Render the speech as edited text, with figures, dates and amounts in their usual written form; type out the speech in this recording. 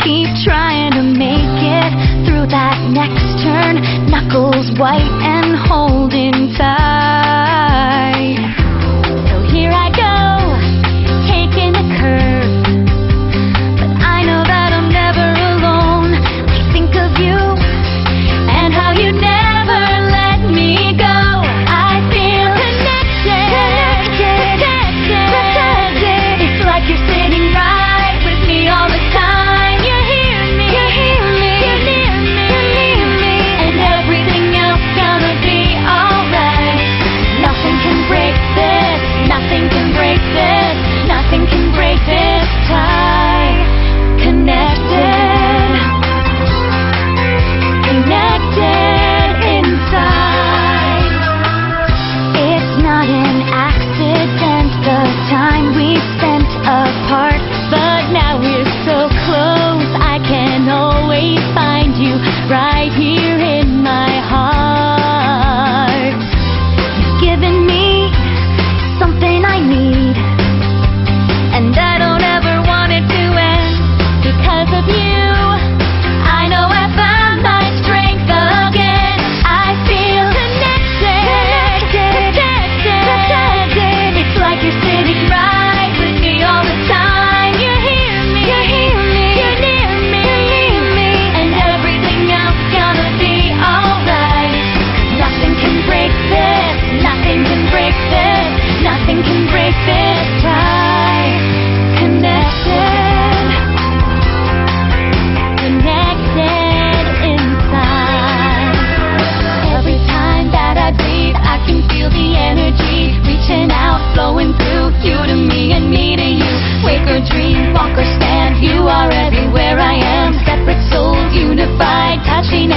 keep trying to make it through that next turn, knuckles white and holding tight. So here I go, taking a curve, but I know that I'm never alone. I think of you and how you never let me go. I feel connected. It's like you're sitting right with me all the time. You hear me, you're near me, and everything else gonna be alright. Nothing can break this, nothing can break this, nothing can break this tie. Connected inside. It's not an accident, the time we spent apart, but now we're so close. I can always find you right here in my heart. You've given me something I need, and I don't ever want it to end. Because of you, I know I found my strength again. I feel connected. It's like you're sitting right with me all the time. You hear me, you're near me, and everything else gonna be alright. Nothing can break this, nothing can break this, nothing can break this tie. Connected inside. Every time that I breathe, I can feel the energy reaching out, flowing through you to me and me to you. Wake or dream, walk or stand, you are everywhere I am. Separate souls unified, touching